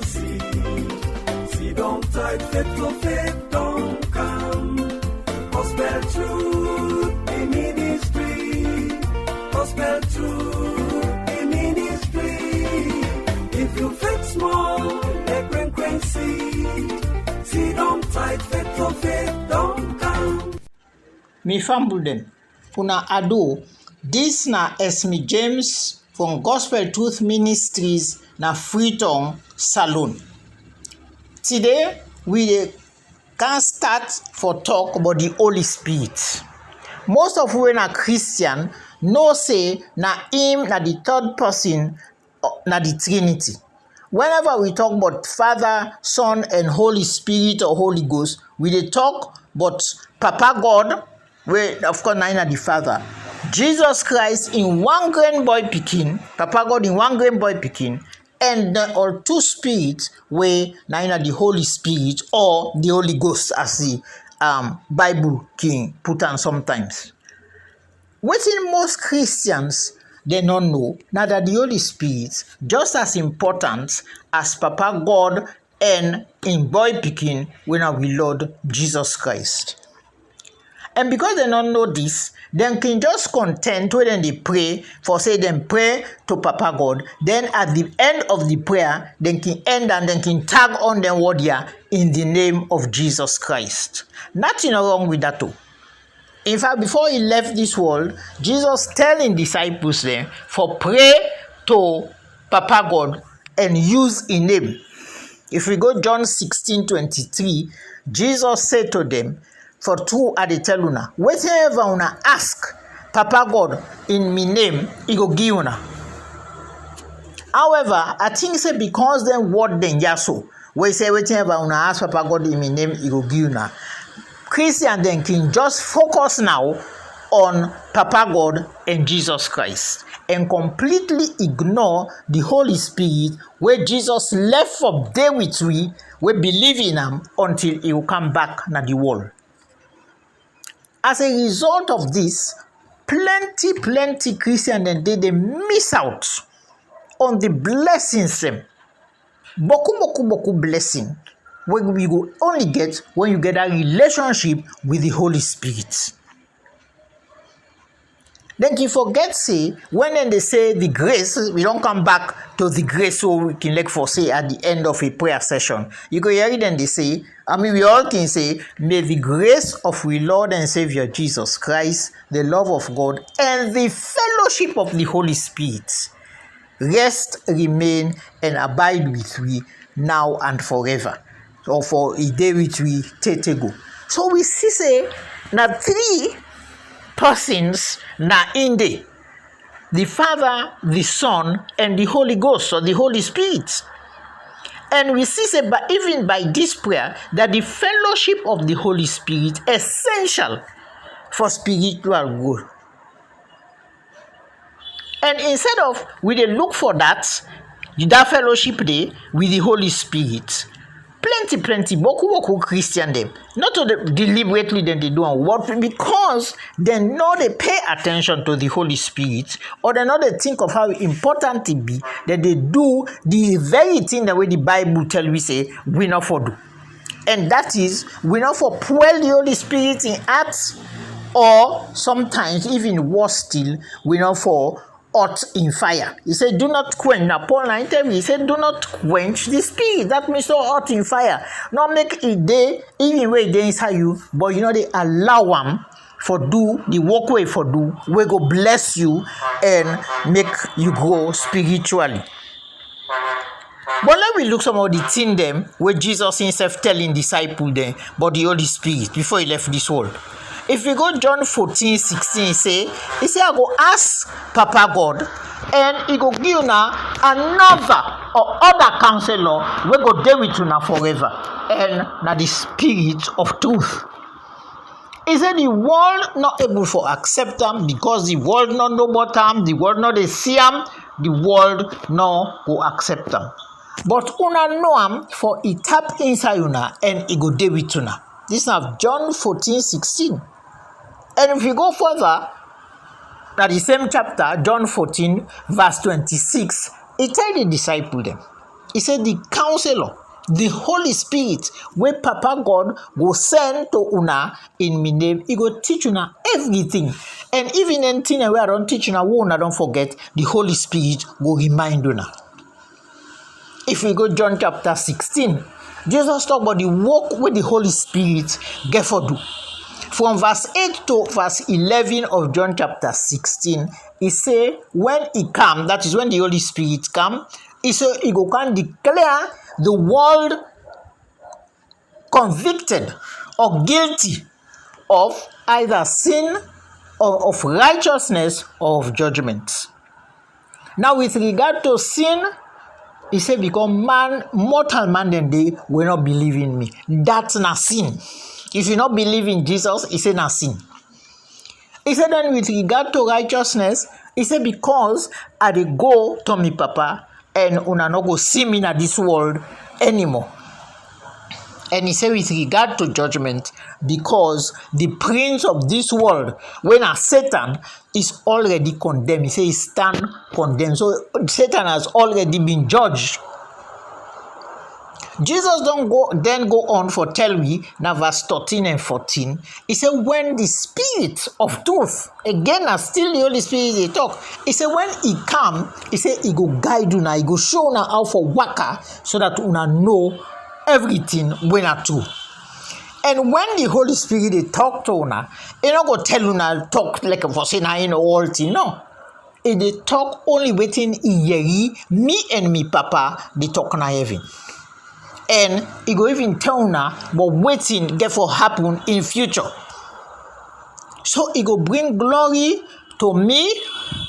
see. See, don't type faith for faith, don't come. Gospel truth in ministry. Gospel truth in ministry. If you faith small, they bring see. See, don't type faith for faith, don't come. Me fambulden. Una ado. This na Esme James from Gospel Truth Ministries na Freetown Salon. Today we can start for talk about the Holy Spirit. Most of we na Christian know say na him na the third person na the Trinity. Whenever we talk about Father, Son, and Holy Spirit or Holy Ghost, we dey talk about Papa God, where of course na the Father. Jesus Christ in one grand boy pikin, Papa God in one grand boy pikin, and or two spirits where na the Holy Spirit or the Holy Ghost as the Bible king put on sometimes. Wetin most Christians they don't know now that the Holy Spirit just as important as Papa God and in boy pikin when we Lord Jesus Christ. And because they don't know this, then can just content when they pray for say them pray to Papa God. Then at the end of the prayer, then can end and then can tag on them word here in the name of Jesus Christ. Nothing wrong with that too. In fact, before he left this world, Jesus telling disciples then for pray to Papa God and use in name. If we go John 16:23, Jesus said to them, for two at the tell una, whatever una ask Papa God in me name, he go give una. However, I think say because then word then yaso, we say whatever una ask Papa God in me name, he go give una. Christian then can just focus now on Papa God and Jesus Christ and completely ignore the Holy Spirit where Jesus left for there with we believe in him until he will come back na the world. As a result of this, plenty Christians and they miss out on the blessings them. Boku blessing when we go only get when you get a relationship with the Holy Spirit. Then you forget say when they say the grace, we don't come back to the grace so we can like for say at the end of a prayer session. You go hear it and they say, we all can say, may the grace of our Lord and Savior Jesus Christ, the love of God, and the fellowship of the Holy Spirit rest, remain, and abide with we now and forever. Or for a day with we go. So we see say now three persons na in the Father, the Son, and the Holy Ghost or the Holy Spirit. And we see say but even by this prayer that the fellowship of the Holy Spirit is essential for spiritual growth. And instead of we dey look for that fellowship day with the Holy Spirit, plenty boku Christian them not to deliberately then they do on what because they know they pay attention to the Holy Spirit or they know they think of how important it be that they do the very thing the way the Bible tell we say we not for do, and that is we not for fuel the Holy Spirit in acts, or sometimes even worse still we not for hot in fire. He said, do not quench. Now, Paul 9:10, he said, do not quench the spirit. That means so hot in fire. Not make it day, even way they inside you, but they allow them for do the walkway for do, we go bless you and make you grow spiritually. But let me look some of the things them where Jesus himself telling disciples them about the Holy Spirit before he left this world. If we go John 14:16, he say I go ask Papa God and he go give you another or other counselor we go there with you forever, and now the Spirit of truth. He said the world not able for accept them because the world not know about them, the world not they see them, the world no go accept them. But una know am for it tap inside una and it go there with una. This is John 14:16. And if you go further, at the same chapter, John 14, verse 26, it tell the disciple them. He said the counselor, the Holy Spirit, where Papa God go send to una in my name, he go teach una everything. And even anything where I don't teach una, una don't forget, the Holy Spirit will remind una. If we go John chapter 16, Jesus talk about the work with the Holy Spirit get for do. From verse 8 to verse 11 of John chapter 16, he say when he come, that is when the Holy Spirit come, he say he go can declare the world convicted or guilty of either sin or of righteousness or of judgment. Now with regard to sin, he said, because man, mortal man then they will not believe in me. That's not sin. If you not believe in Jesus, he said not sin. He said then with regard to righteousness, he said because I dey go to me papa and una no go see me in this world anymore. And he said with regard to judgment, because the prince of this world, when a Satan is already condemned, he says he stand condemned. So Satan has already been judged. Jesus then go on for tell me now verse 13 and 14. He said when the Spirit of truth, again as still the Holy Spirit they talk. He said when he come, he said he go guide una, he go show una how for waka so that una know everything when are true. And when the Holy Spirit they talk to una, he not go tell una talk like for saying I know all thing. No. They talk only waiting in me and me papa they talk na heaven. And he go even tell una but waiting get for happen in future. So he go bring glory to me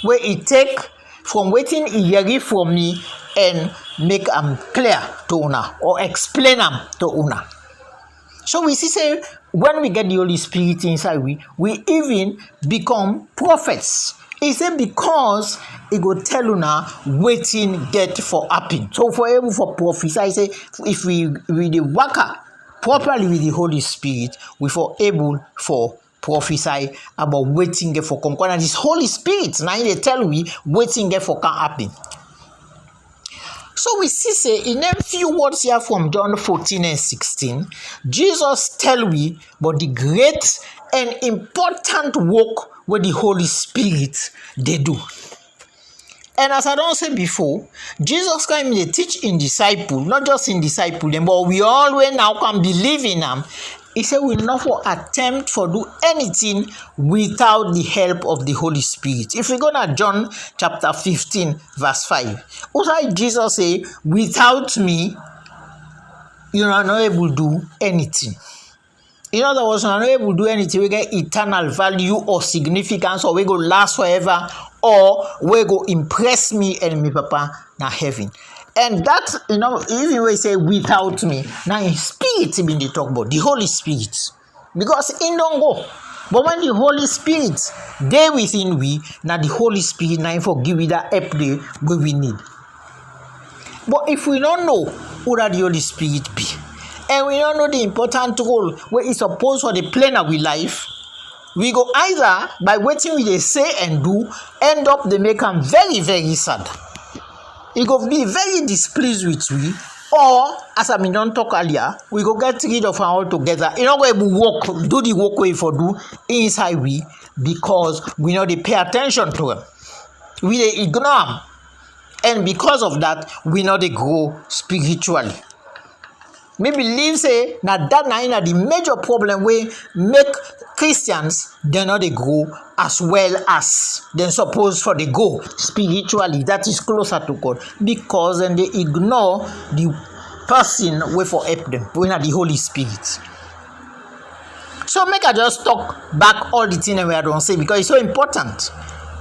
where he take from waiting in from me and make them clear to una or explain them to una. So we see say when we get the Holy Spirit inside we even become prophets. He said because he go tell una waiting get for happen. So for able for prophets, I say if we the worker properly with the Holy Spirit, we for able for prophesy about waiting get for come. And this Holy Spirit now they tell we waiting get for can happen. So we see say in a few words here from John 14 and 16, Jesus tell we about the great and important work where the Holy Spirit they do. And as I don't say before, Jesus came to teach in disciple, not just in disciple, but we always now can believe in them. He said we not for attempt for do anything without the help of the Holy Spirit. If we go to John chapter 15 verse 5, also Jesus say, without me, you are not able to do anything. In other words, you are not able to do anything. We get eternal value or significance, or we go last forever, or we go impress me and me papa na heaven. And that, even when we say without me, now in spirit been they talk about the Holy Spirit. Because in don't go. But when the Holy Spirit they within we, now the Holy Spirit now for give we that help there where we need. But if we don't know who that the Holy Spirit be, and we don't know the important role where it's supposed for the plan of our life, we go either by waiting we they say and do, end up they make them very, very sad. He go be very displeased with we, or as I don't talk earlier, we go get rid of all together. You know where we walk, do the work way for do inside we, because we know they pay attention to them. We they ignore them. And because of that, we know they grow spiritually. Maybe believe say that na the major problem we make Christians they know they grow as well as they're supposed for they go spiritually, that is closer to God, because then they ignore the person way for help them when are the Holy Spirit. So make I just talk back all the things we don't say because it's so important.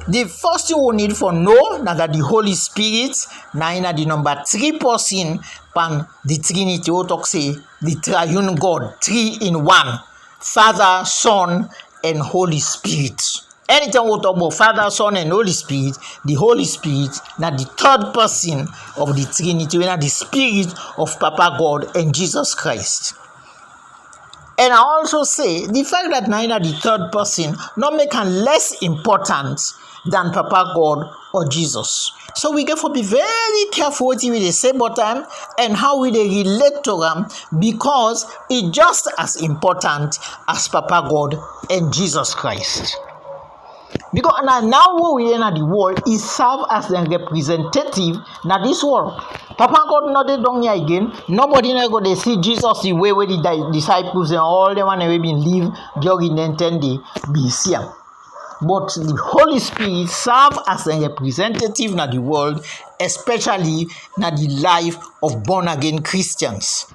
The first thing we need for know that the Holy Spirit na the number 3 person pan the Trinity. We talk say the triune God, 3 in 1, Father, Son, and Holy Spirit. Anytime we talk about Father, Son, and Holy Spirit, the Holy Spirit na the 3rd person of the Trinity, na the Spirit of Papa God and Jesus Christ. And I also say the fact that na the 3rd person not make him less important than Papa God or Jesus. So we get to be very careful what we say about them and how we relate to them, because it's just as important as Papa God and Jesus Christ. Because now what we in the world is serve as a representative na this world. Papa God not they done here again. Nobody never go they see Jesus the way where the disciples and all them one have been live during the 10 day BC. But the Holy Spirit serve as a representative na the world, especially na the life of born again Christians.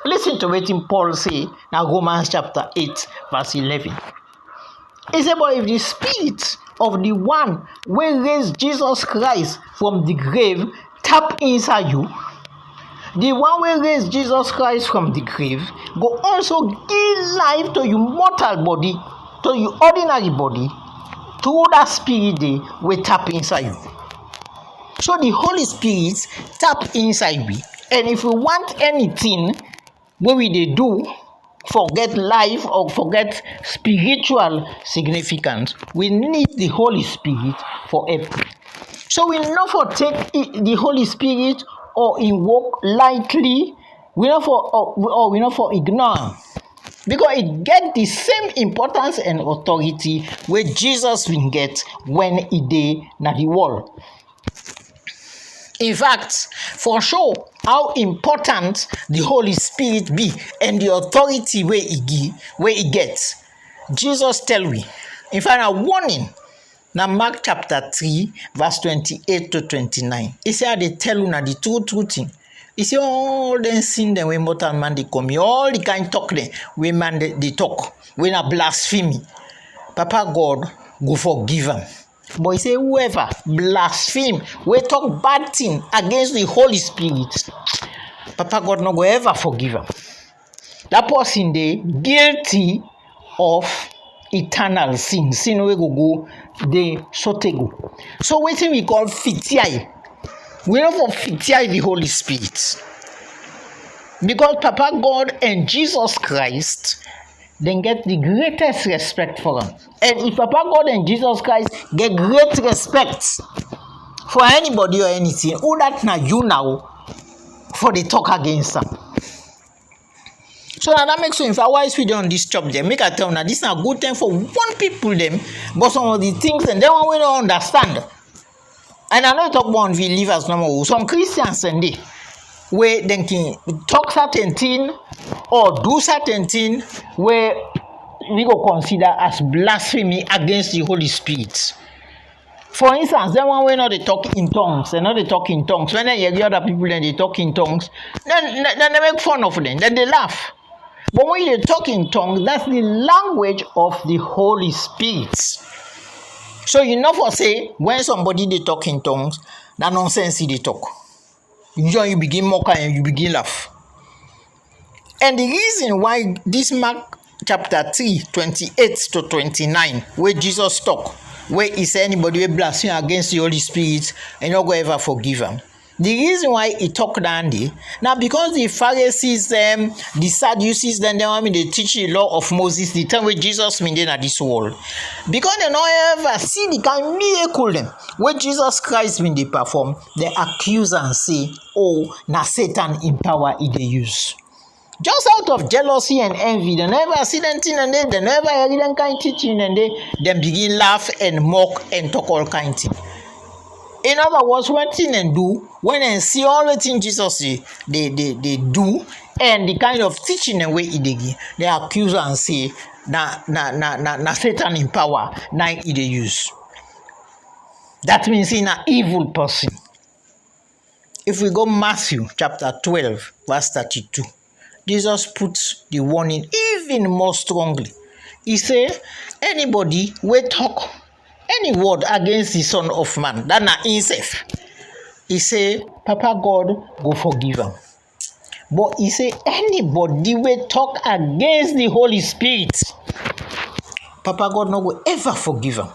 Listen to what Paul say na Romans chapter 8 verse 11. He said, but if the spirit of the one who raised Jesus Christ from the grave tap inside you, the one who raised Jesus Christ from the grave go also give life to your mortal body, to your ordinary body, through that spirit they will tap inside you. So the Holy Spirit tap inside me, and if we want anything, what we they do, forget life or forget spiritual significance, we need the Holy Spirit for everything. So we not for take the Holy Spirit or invoke lightly, we not for or we not for ignore, because it get the same importance and authority where Jesus will get when he dey na the world. In fact, for sure, how important the Holy Spirit be and the authority where he gets. Jesus tell we, in fact, a warning. Now Mark chapter 3, verse 28 to 29. He said, they tell you now the true thing. He said, all them sin them when mortal man they come, all the kind talk them, when man they talk, when a blasphemy. Papa God go forgive them. But he say whoever blaspheme, we talk bad thing against the Holy Spirit, Papa God no go ever forgive him. That person they guilty of eternal sin. Sin we go they sotego. So what we call fitiai. We know for fitiai the Holy Spirit. Because Papa God and Jesus Christ then get the greatest respect for him. And if Papa God and Jesus Christ get great respect for anybody or anything, who that now you now for the talk against them. So now that makes sense. Why is we on this job there? Make I tell now this is a good thing for one people them, but some of the things and then one we don't understand. And I know talk about believers no more. Some Christians and they where they can talk certain thing or do certain thing where we go consider as blasphemy against the Holy Spirit. For instance, then one way not they talk in tongues, and not they talk in tongues. When they hear other people then they talk in tongues, then they make fun of them, then they laugh. But when they talk in tongues, that's the language of the Holy Spirit. So you know for say when somebody they talk in tongues, that nonsense they talk. You begin mock and you begin laugh. And the reason why this Mark chapter 3, 28 to 29, where Jesus talk, where he say anybody will blaspheme against the Holy Spirit and not go ever forgive him. The reason why he talk down there, now because the Pharisees, the Sadducees, then they teach the law of Moses, the time where Jesus mean in this world. Because they don't ever see the kind of miracle them where Jesus Christ when they perform, they accuse and say, oh, now Satan in power they use. Just out of jealousy and envy, they never see them thing and they never hear them kind of teaching and they begin laugh and mock and talk all kind of thing. In other words, one thing and do, when they see all the things Jesus they do, and the kind of teaching and way they accuse and say, na Satan in power, na they use. That means in an evil person. If we go Matthew chapter 12, verse 32, Jesus puts the warning even more strongly. He say, anybody will talk any word against the Son of Man, that na himself. He say, Papa God go forgive him. But he say, anybody will talk against the Holy Spirit, Papa God no go ever forgive him.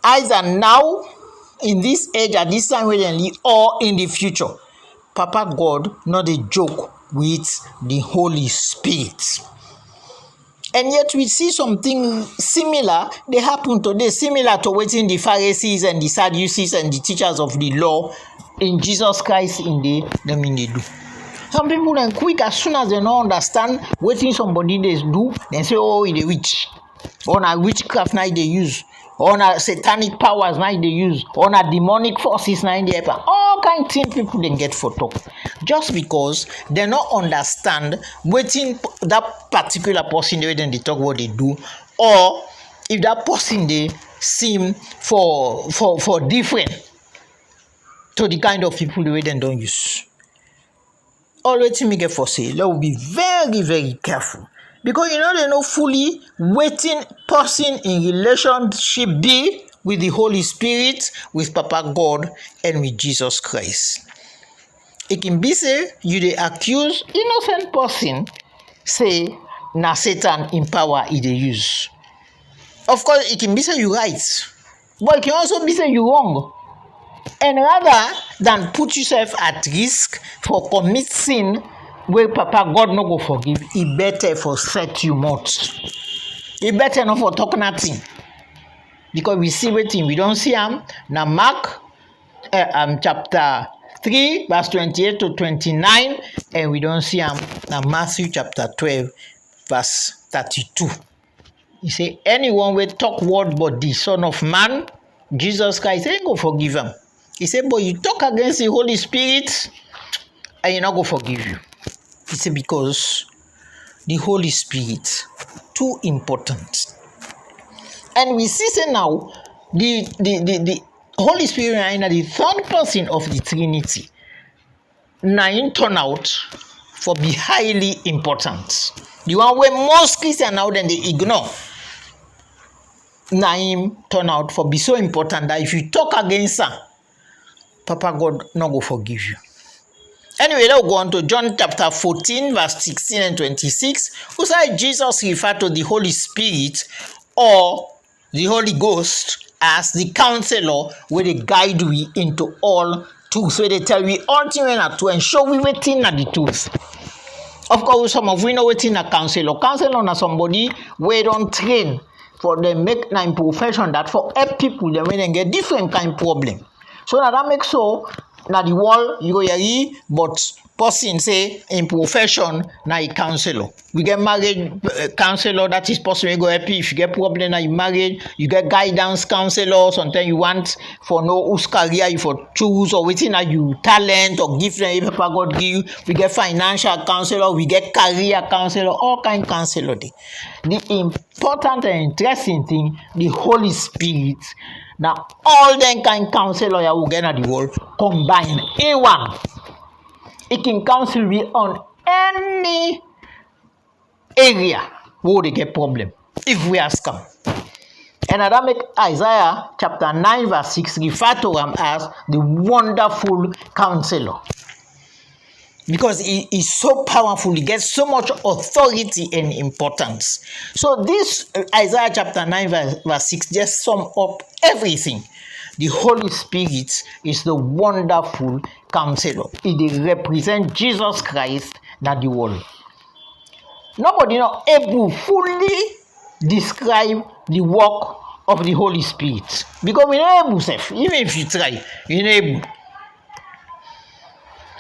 Either now, in this age, at this time where they live, or in the future, Papa God not a joke with the Holy Spirit. And yet we see something similar, they happen today, similar to what the Pharisees and the Sadducees and the teachers of the law in Jesus Christ in the mean they do. Some people then quick as soon as they don't understand what somebody they do, then say, oh, it's a witch. Or na witchcraft now they use. Or na satanic powers now they use. Or na demonic forces now they happen. All kind of things people then get for talk. Just because they don't understand waiting that particular person they then they talk what they do. Or if that person they seem for different to the kind of people they then don't use. Always me get for say, let we be very, very careful. Because they know fully waiting person in relationship be with the Holy Spirit, with Papa God, and with Jesus Christ. It can be say you dey accuse innocent person, say na Satan in power he dey use. Of course, it can be say you right, but it can also be say you wrong. And rather than put yourself at risk for commit sin where Papa God no go forgive, he better for set you mouth. He better not for talk nothing. Because we see waiting, we don't see him. Now Mark chapter 3, verse 28 to 29, and we don't see him. Now Matthew chapter 12, verse 32. He say, anyone will talk word but the Son of Man, Jesus Christ, ain't go forgive him. He said, but you talk against the Holy Spirit, and you're not going to forgive you. He said, because the Holy Spirit, too important. And we see say now, the Holy Spirit is the third person of the Trinity. Now, it turn out for be highly important. The one where most Christians now then they ignore. Now, him turn out for be so important that if you talk against her, Papa God not go forgive you. Anyway, let's go on to John chapter 14, verse 16 and 26. Who said Jesus referred to the Holy Spirit or the Holy Ghost as the counselor where they guide we into all truth. Where they tell we all things to and show we waiting at the truth. Of course, some of we know waiting a counselor. Counselor na somebody where don't train for them make na profession that for help people then when they get different kind of problem. So now that makes so now the world you go here, but person say in profession now a counselor. We get married counselor that is possible go help you. If you get problem now you married, you get guidance counselor. Sometimes you want for know whose career you for choose or waiting that you talent or give them Papa God give you. We get financial counselor, we get career counselor, all kind of counselor. The important and interesting thing, the Holy Spirit. Now, all them kind of counselor you will get at the world combined in one. It can counsel you on any area where they get problem if we ask them. And that make Isaiah chapter 9 verse 6 refer to him as the wonderful counselor. Because he is so powerful, he gets so much authority and importance. So this Isaiah chapter 9 verse 6 just sum up everything. The Holy Spirit is the wonderful counselor. It represents Jesus Christ that the world. Nobody not able fully describe the work of the Holy Spirit. Because we not able self. Even if you try, you not able.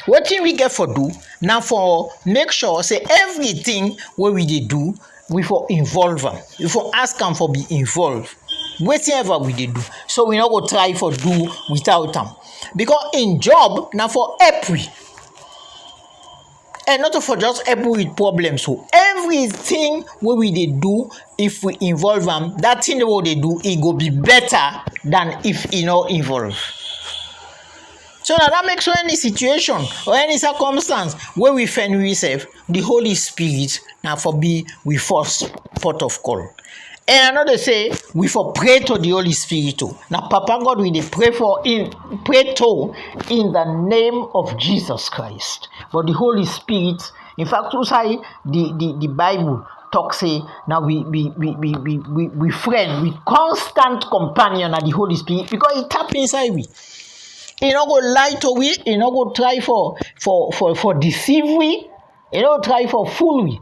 What thing we get for do now for make sure say everything what we dey do we for involve them. We for ask them for be involved. Whatever we dey do. So we not go try for do without them. Because in job now for every and not for just help with problems. So everything what we dey do if we involve them, that thing what they do it go be better than if you not involve. So now that makes any situation or any circumstance where we find ourselves, the Holy Spirit now for be we first port of call. And another say we for pray to the Holy Spirit too. Now Papa God we pray to in the name of Jesus Christ. But the Holy Spirit, in fact, to say the Bible talk say now we friend, we constant companion of the Holy Spirit because it tap inside we. He not go lie to we, he not go try for deceive we, he not try for fool we.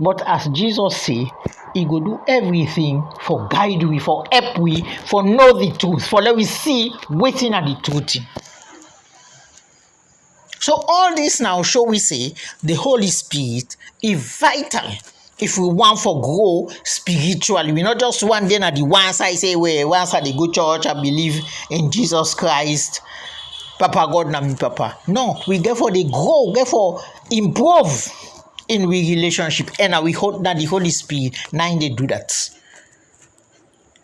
But as Jesus say, he go do everything for guide we, for help we, for know the truth, for let we see waiting at the truth. So all this now show we say the Holy Spirit is vital if we want for grow spiritually. We not just one day at the one side say, well, once I go church, I believe in Jesus Christ, Papa God na me Papa. No, we therefore they grow, therefore improve in we relationship, and we hope that the Holy Spirit now they do that.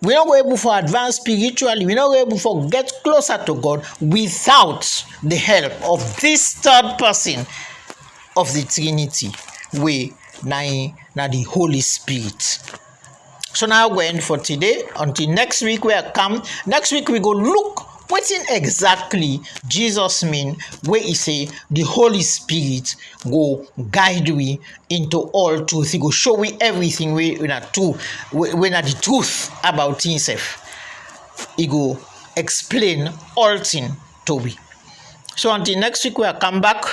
We're not able for advance spiritually. We're not able for get closer to God without the help of this third person of the Trinity, we na the Holy Spirit. So now we're end for today. Until next week we come. Next week we go look what in exactly Jesus mean where he say the Holy Spirit go guide we into all truth. He go show we everything we na the truth about himself. He go explain all thing to we. So until next week we come back.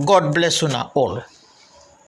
God bless you all.